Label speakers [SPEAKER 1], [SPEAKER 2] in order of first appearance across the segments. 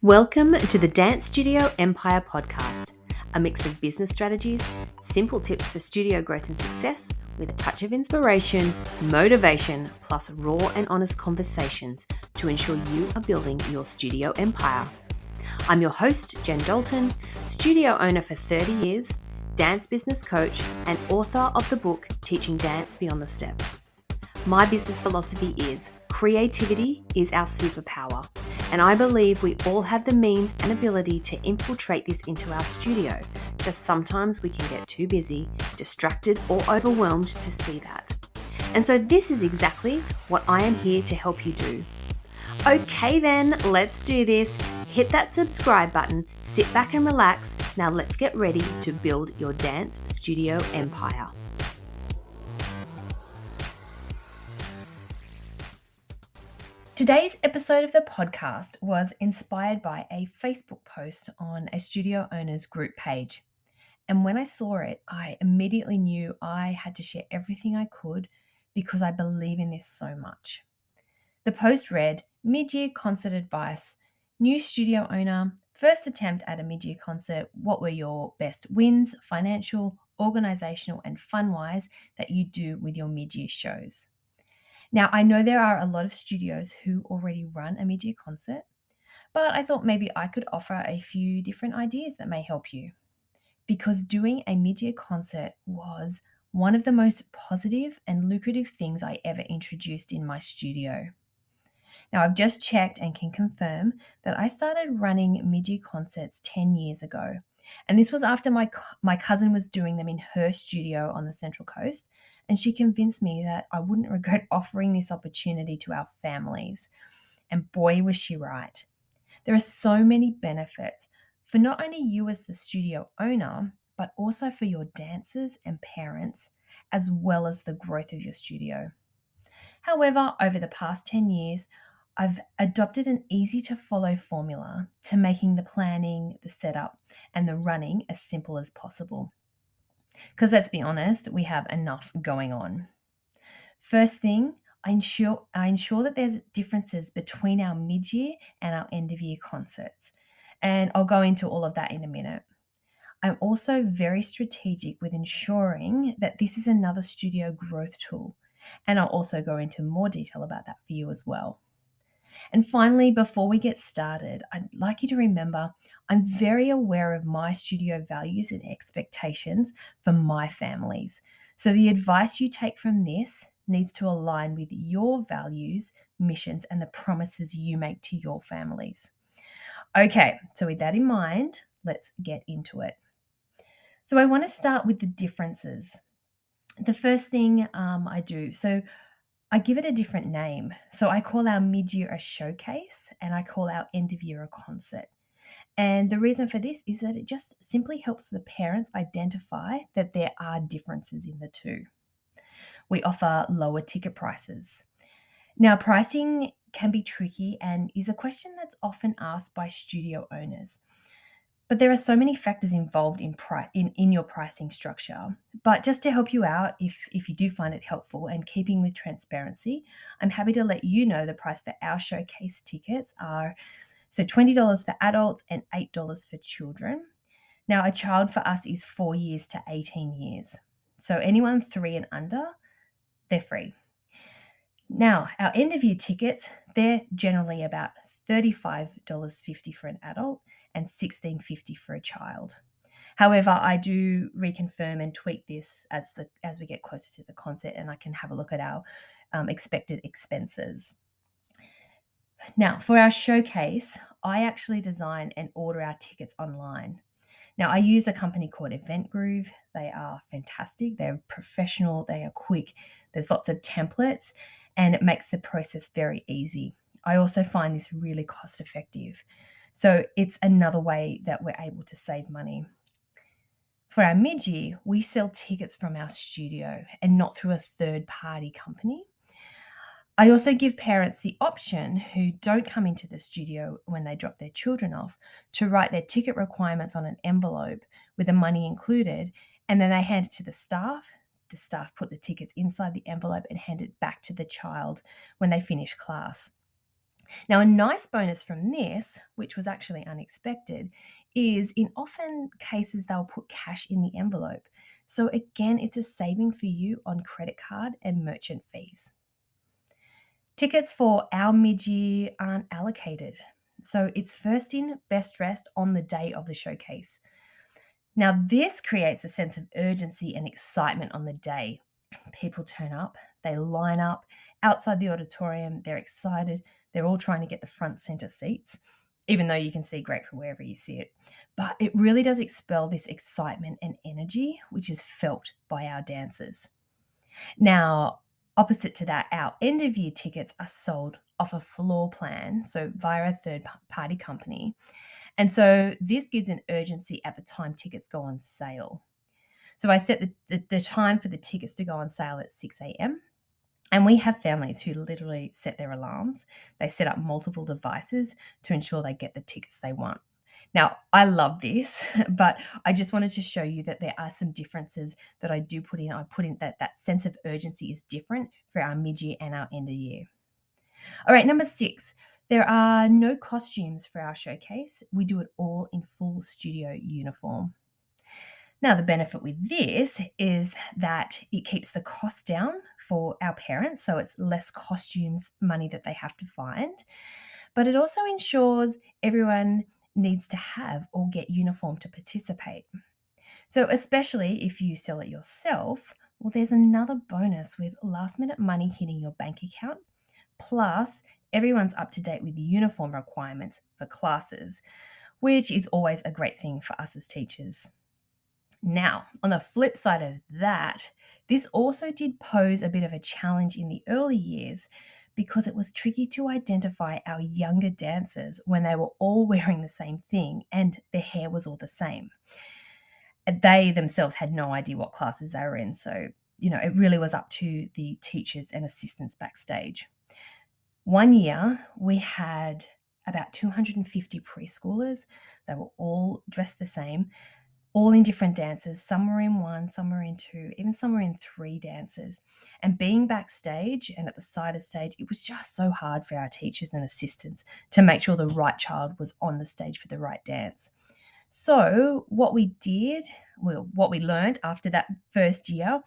[SPEAKER 1] Welcome to the Dance Studio Empire podcast, a mix of business strategies, simple tips for studio growth and success, with a touch of inspiration, motivation, plus raw and honest conversations to ensure you are building your studio empire. I'm your host, Jen Dalton, studio owner for 30 years, dance business coach, and author of the book Teaching Dance Beyond the Steps. My business philosophy is creativity is our superpower, and I believe we all have the means and ability to infiltrate this into our studio. Just sometimes we can get too busy, distracted, or overwhelmed to see that. And so this is exactly what I am here to help you do. Okay then, let's do this. Hit that subscribe button, sit back and relax. Now let's get ready to build your dance studio empire. Today's episode of the podcast was inspired by a Facebook post on a studio owner's group page. And when I saw it, I immediately knew I had to share everything I could because I believe in this so much. The post read, "Mid-year concert advice. New studio owner, first attempt at a mid-year concert. What were your best wins, financial, organizational, and fun-wise that you do with your mid-year shows?" Now, I know there are a lot of studios who already run a mid-year concert, but I thought maybe I could offer a few different ideas that may help you. Because doing a mid-year concert was one of the most positive and lucrative things I ever introduced in my studio. Now, I've just checked and can confirm that I started running mid-year concerts 10 years ago. And this was after my cousin was doing them in her studio on the Central Coast, and she convinced me that I wouldn't regret offering this opportunity to our families. And boy, was she right. There are so many benefits for not only you as the studio owner, but also for your dancers and parents, as well as the growth of your studio. However, over the past 10 years, I've adopted an easy to follow formula to making the planning, the setup, and the running as simple as possible. Because let's be honest, we have enough going on. First thing, I ensure that there's differences between our mid-year and our end-of-year concerts. And I'll go into all of that in a minute. I'm also very strategic with ensuring that this is another studio growth tool. And I'll also go into more detail about that for you as well. And finally, before we get started, I'd like you to remember I'm very aware of my studio values and expectations for my families. So the advice you take from this needs to align with your values, missions, and the promises you make to your families. Okay, so with that in mind, let's get into it. So I want to start with the differences. The first thing I do, I give it a different name. So I call our mid-year a showcase and I call our end of year a concert. And the reason for this is that it just simply helps the parents identify that there are differences in the two. We offer lower ticket prices. Now, pricing can be tricky and is a question that's often asked by studio owners. But there are so many factors involved in your pricing structure. But just to help you out, if you do find it helpful and keeping with transparency, I'm happy to let you know the price for our showcase tickets are $20 for adults and $8 for children. Now, a child for us is 4 years to 18 years. So anyone 3 and under, they're free. Now, our end of year tickets, they're generally about $35.50 for an adult and $16.50 for a child. However, I do reconfirm and tweak this as we get closer to the concert, and I can have a look at our expected expenses. Now, for our showcase, I actually design and order our tickets online. Now, I use a company called Event Groove. They are fantastic. They're professional. They are quick. There's lots of templates, and it makes the process very easy. I also find this really cost effective. So it's another way that we're able to save money. For our mid-year, we sell tickets from our studio and not through a third-party company. I also give parents the option who don't come into the studio when they drop their children off to write their ticket requirements on an envelope with the money included, and then they hand it to the staff. The staff put the tickets inside the envelope and hand it back to the child when they finish class. Now, a nice bonus from this, which was actually unexpected, is in often cases they'll put cash in the envelope. So again, it's a saving for you on credit card and merchant fees. Tickets for our mid-year aren't allocated. So it's first in, best dressed on the day of the showcase. Now, this creates a sense of urgency and excitement on the day. People turn up, they line up outside the auditorium, they're excited, they're all trying to get the front center seats, even though you can see great from wherever you see it. But it really does expel this excitement and energy, which is felt by our dancers. Now, opposite to that, our end of year tickets are sold off a floor plan, so via a third party company. And so this gives an urgency at the time tickets go on sale. So I set the time for the tickets to go on sale at 6 a.m. And we have families who literally set their alarms. They set up multiple devices to ensure they get the tickets they want. Now, I love this, but I just wanted to show you that there are some differences that I do put in. I put in that sense of urgency is different for our mid-year and our end of year. All right, number 6, there are no costumes for our showcase. We do it all in full studio uniform. Now, the benefit with this is that it keeps the cost down for our parents, so it's less costumes money that they have to find, but it also ensures everyone needs to have or get uniform to participate. So, especially if you sell it yourself, well, there's another bonus with last minute money hitting your bank account. Plus, everyone's up to date with the uniform requirements for classes, which is always a great thing for us as teachers. Now, on the flip side of that, this also did pose a bit of a challenge in the early years because it was tricky to identify our younger dancers when they were all wearing the same thing and their hair was all the same. They themselves had no idea what classes they were in, so it really was up to the teachers and assistants backstage. One year, we had about 250 preschoolers. They were all dressed the same, all in different dances. Some were in one, some were in two, even some were in three dances. And being backstage and at the side of stage, it was just so hard for our teachers and assistants to make sure the right child was on the stage for the right dance. So what we did, well, what we learned after that first year,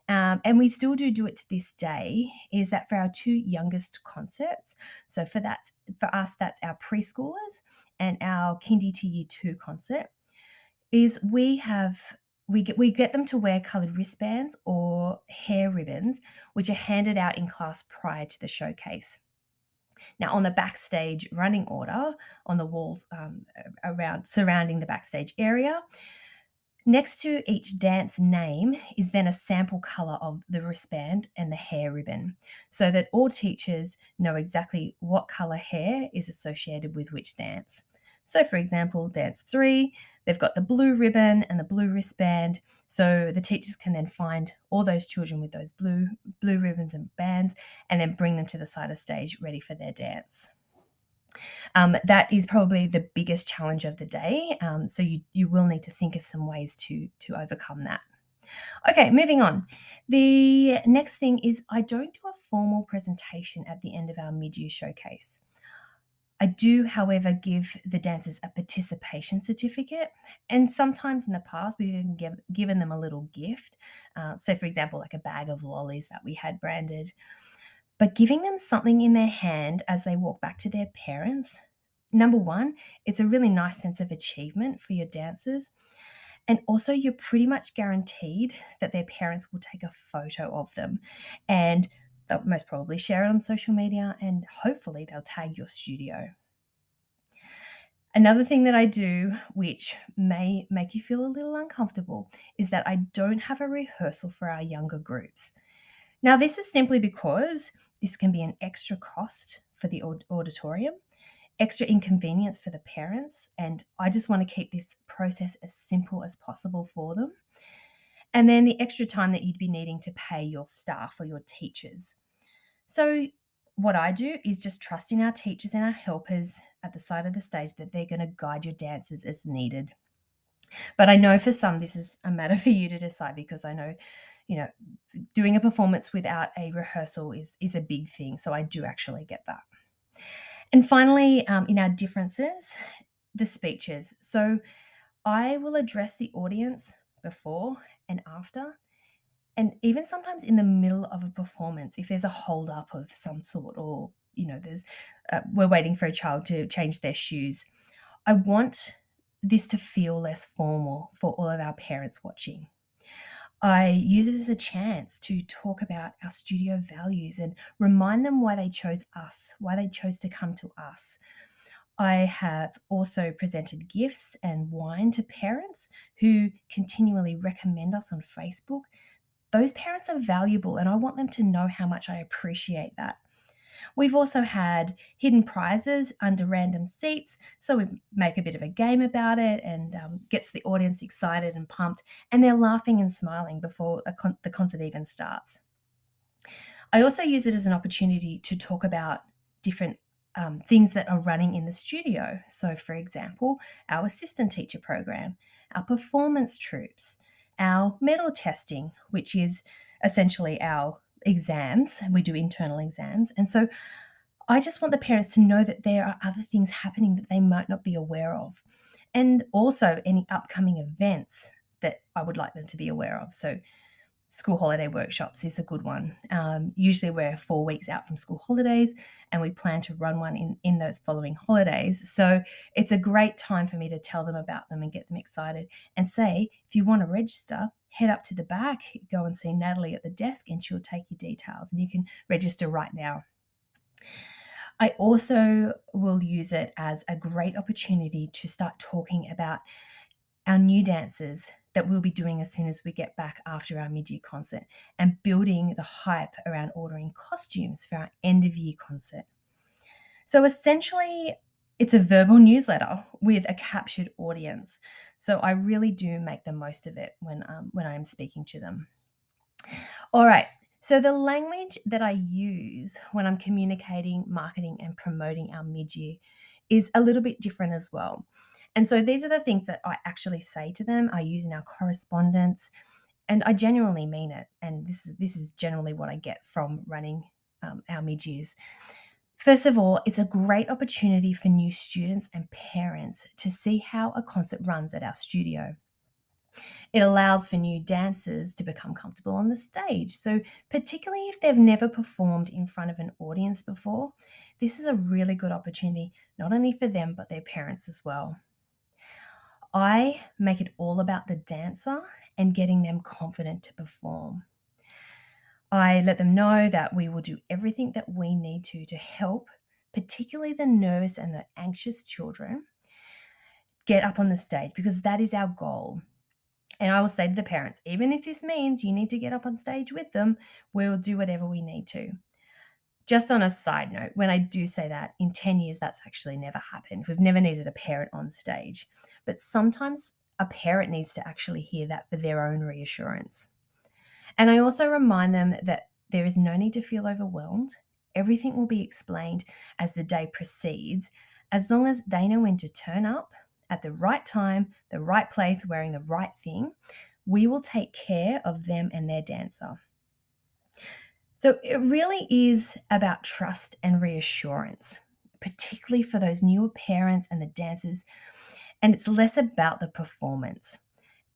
[SPEAKER 1] and we still do it to this day, is that for our two youngest concerts, so for us, that's our preschoolers and our kindy to year 2 concert, is we get them to wear coloured wristbands or hair ribbons, which are handed out in class prior to the showcase. Now, on the backstage running order, on the walls around surrounding the backstage area, next to each dance name is then a sample colour of the wristband and the hair ribbon, so that all teachers know exactly what colour hair is associated with which dance. So, for example, dance 3, they've got the blue ribbon and the blue wristband, so the teachers can then find all those children with those blue ribbons and bands and then bring them to the side of stage ready for their dance. That is probably the biggest challenge of the day. So you will need to think of some ways to overcome that. Okay, moving on. The next thing is I don't do a formal presentation at the end of our mid-year showcase. I do, however, give the dancers a participation certificate, and sometimes in the past we've even given them a little gift. So, for example, like a bag of lollies that we had branded. But giving them something in their hand as they walk back to their parents, number one, it's a really nice sense of achievement for your dancers. And also, you're pretty much guaranteed that their parents will take a photo of them and they'll most probably share it on social media and hopefully they'll tag your studio. Another thing that I do, which may make you feel a little uncomfortable, is that I don't have a rehearsal for our younger groups. Now, this is simply because this can be an extra cost for the auditorium, extra inconvenience for the parents, and I just want to keep this process as simple as possible for them. And then the extra time that you'd be needing to pay your staff or your teachers. So what I do is just trust in our teachers and our helpers at the side of the stage that they're going to guide your dancers as needed. But I know for some this is a matter for you to decide, because I know, doing a performance without a rehearsal is a big thing. So I do actually get that. And finally, in our differences, the speeches. So I will address the audience before and after, and even sometimes in the middle of a performance, if there's a hold up of some sort, or there's we're waiting for a child to change their shoes. I want this to feel less formal for all of our parents watching. I use it as a chance to talk about our studio values and remind them why they chose us, why they chose to come to us. I have also presented gifts and wine to parents who continually recommend us on Facebook. Those parents are valuable, and I want them to know how much I appreciate that. We've also had hidden prizes under random seats, so we make a bit of a game about it, and gets the audience excited and pumped, and they're laughing and smiling before the concert even starts. I also use it as an opportunity to talk about different things that are running in the studio. So, for example, our assistant teacher program, our performance troops, our medal testing, which is essentially our exams. We do internal exams. And so I just want the parents to know that there are other things happening that they might not be aware of. And also any upcoming events that I would like them to be aware of. So school holiday workshops is a good one. Usually we're 4 weeks out from school holidays, and we plan to run one in those following holidays. So it's a great time for me to tell them about them and get them excited, and say, if you want to register, head up to the back, go and see Natalie at the desk, and she'll take your details, and you can register right now. I also will use it as a great opportunity to start talking about our new dances that we'll be doing as soon as we get back after our mid-year concert, and building the hype around ordering costumes for our end-of-year concert. So essentially, it's a verbal newsletter with a captured audience. So I really do make the most of it when I am speaking to them. All right. So the language that I use when I'm communicating, marketing, and promoting our mid-year is a little bit different as well. And so these are the things that I actually say to them. I use in our correspondence, and I genuinely mean it. And this is generally what I get from running our mid-years. First of all, it's a great opportunity for new students and parents to see how a concert runs at our studio. It allows for new dancers to become comfortable on the stage. So, particularly if they've never performed in front of an audience before, this is a really good opportunity, not only for them, but their parents as well. I make it all about the dancer and getting them confident to perform. I let them know that we will do everything that we need to help, particularly the nervous and the anxious children, get up on the stage, because that is our goal. And I will say to the parents, even if this means you need to get up on stage with them, we'll do whatever we need to. Just on a side note, when I do say that, in 10 years, that's actually never happened. We've never needed a parent on stage. But sometimes a parent needs to actually hear that for their own reassurance. And I also remind them that there is no need to feel overwhelmed. Everything will be explained as the day proceeds, as long as they know when to turn up at the right time, the right place, wearing the right thing. We will take care of them and their dancer. So it really is about trust and reassurance, particularly for those newer parents and the dancers. And it's less about the performance.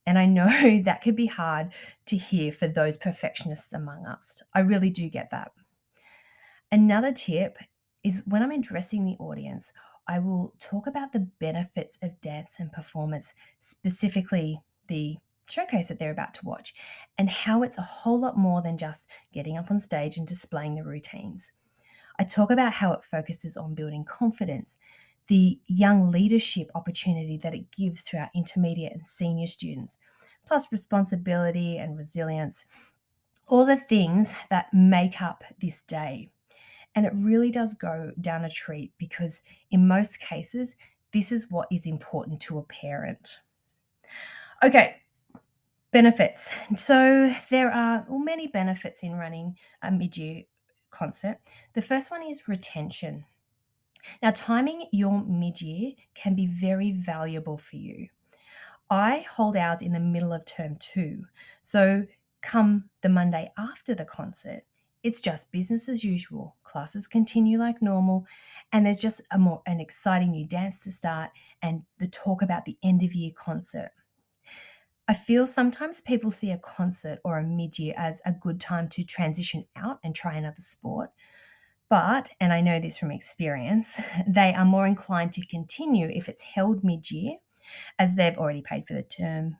[SPEAKER 1] And I know that could be hard to hear for those perfectionists among us. I really do get that. Another tip is, when I'm addressing the audience, I will talk about the benefits of dance and performance, specifically the showcase that they're about to watch, and how it's a whole lot more than just getting up on stage and displaying the routines. I talk about how it focuses on building confidence, the young leadership opportunity that it gives to our intermediate and senior students, plus responsibility and resilience, all the things that make up this day. And it really does go down a treat, because in most cases, this is what is important to a parent. Okay, benefits. So there are many benefits in running a mid-year concert. The first one is retention. Now, timing your mid-year can be very valuable for you. I hold ours in the middle of term 2. So come the Monday after the concert, it's just business as usual. classes continue like normal, and there's just an exciting new dance to start and the talk about the end of year concert. I feel sometimes people see a concert or a mid-year as a good time to transition out and try another sport. But, and I know this from experience, they are more inclined to continue if it's held mid-year, as they've already paid for the term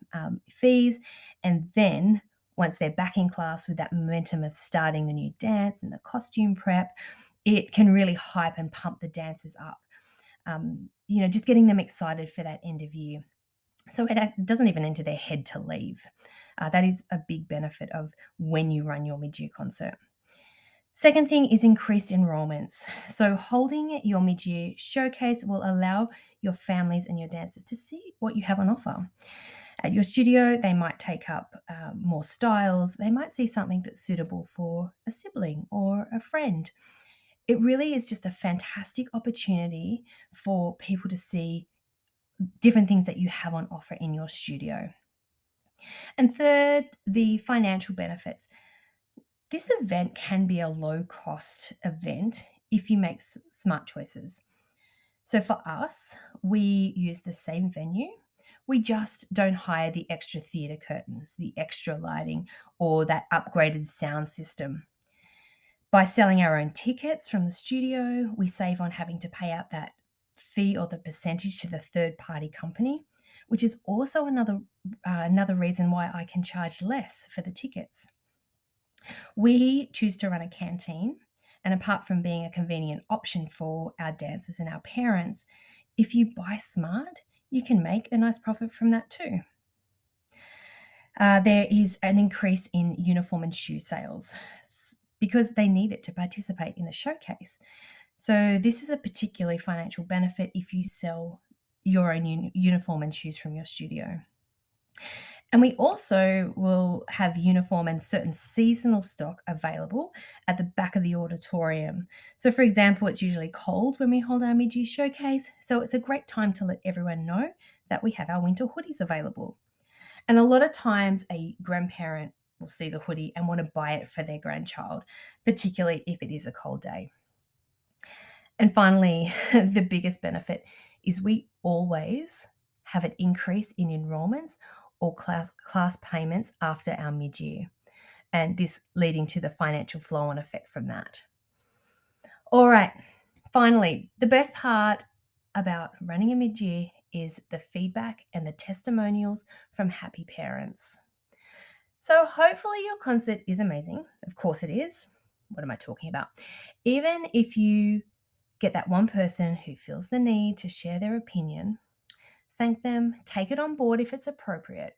[SPEAKER 1] fees. And then once they're back in class with that momentum of starting the new dance and the costume prep, it can really hype and pump the dancers up. Just getting them excited for that end of year. So it doesn't even enter their head to leave. That is a big benefit of when you run your mid-year concert. Second thing is increased enrollments. So holding your mid-year showcase will allow your families and your dancers to see what you have on offer. At your studio, they might take up more styles. They might see something that's suitable for a sibling or a friend. It really is just a fantastic opportunity for people to see different things that you have on offer in your studio. And third, the financial benefits. This event can be a low-cost event if you make smart choices. So for us, we use the same venue. We just don't hire the extra theatre curtains, the extra lighting, or that upgraded sound system. By selling our own tickets from the studio, we save on having to pay out that fee or the percentage to the third-party company, which is also another reason why I can charge less for the tickets. We choose to run a canteen, and apart from being a convenient option for our dancers and our parents, if you buy smart, you can make a nice profit from that too. There is an increase in uniform and shoe sales because they need it to participate in the showcase. So this is a particularly financial benefit if you sell your own uniform and shoes from your studio. And we also will have uniform and certain seasonal stock available at the back of the auditorium. So for example, it's usually cold when we hold our mid-year showcase, so it's a great time to let everyone know that we have our winter hoodies available. And a lot of times a grandparent will see the hoodie and want to buy it for their grandchild, particularly if it is a cold day. And finally, the biggest benefit is we always have an increase in enrollments or class payments after our mid-year, and this leading to the financial flow and effect from that. All right, finally, the best part about running a mid-year is the feedback and the testimonials from happy parents. So hopefully your concert is amazing. Of course it is. What am I talking about? Even if you get that one person who feels the need to share their opinion, thank them, take it on board if it's appropriate,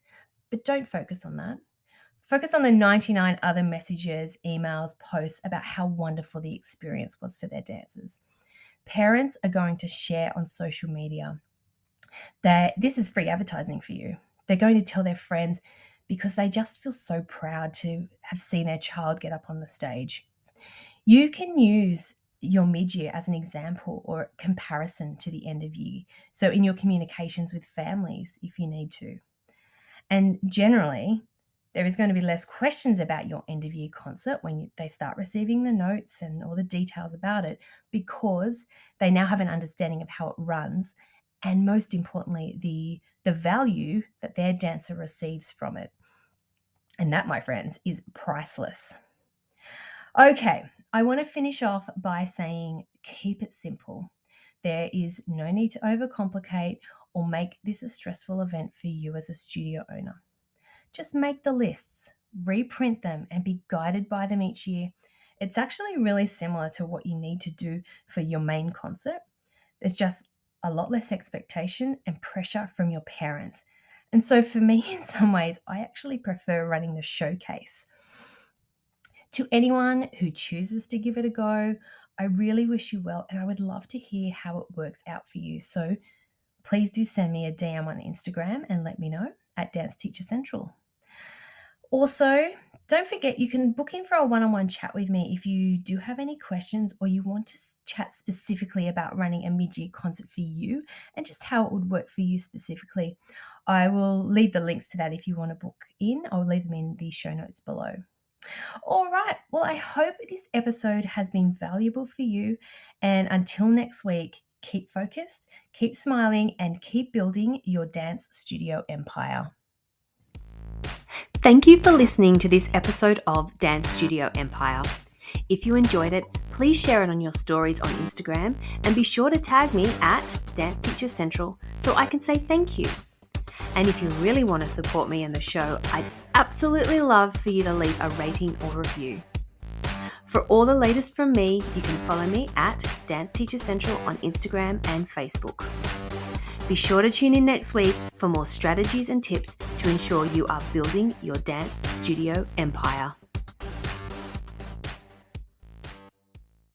[SPEAKER 1] but don't focus on that. Focus on the 99 other messages, emails, posts about how wonderful the experience was for their dancers. Parents are going to share on social media that this is free advertising for you. They're going to tell their friends because they just feel so proud to have seen their child get up on the stage. You can use your mid-year as an example or comparison to the end of year. So in your communications with families, if you need to. And generally, there is going to be less questions about your end of year concert when they start receiving the notes and all the details about it, because they now have an understanding of how it runs, and most importantly, the value that their dancer receives from it. And that, my friends, is priceless. Okay, I want to finish off by saying keep it simple. There is no need to overcomplicate or make this a stressful event for you as a studio owner. Just make the lists, reprint them, and be guided by them each year. It's actually really similar to what you need to do for your main concert. There's just a lot less expectation and pressure from your parents. And so for me, in some ways, I actually prefer running the showcase. To anyone who chooses to give it a go, I really wish you well, and I would love to hear how it works out for you. So please do send me a DM on Instagram and let me know at Dance Teacher Central. Also, don't forget you can book in for a one-on-one chat with me if you do have any questions or you want to chat specifically about running a mid-year concert for you and just how it would work for you specifically. I will leave the links to that if you want to book in. I'll leave them in the show notes below. All right. Well, I hope this episode has been valuable for you. And until next week, keep focused, keep smiling, and keep building your dance studio empire.
[SPEAKER 2] Thank you for listening to this episode of Dance Studio Empire. If you enjoyed it, please share it on your stories on Instagram and be sure to tag me at Dance Teacher Central so I can say thank you. And if you really want to support me and the show, I'd absolutely love for you to leave a rating or review. For all the latest from me, you can follow me at Dance Teacher Central on Instagram and Facebook. Be sure to tune in next week for more strategies and tips to ensure you are building your dance studio empire.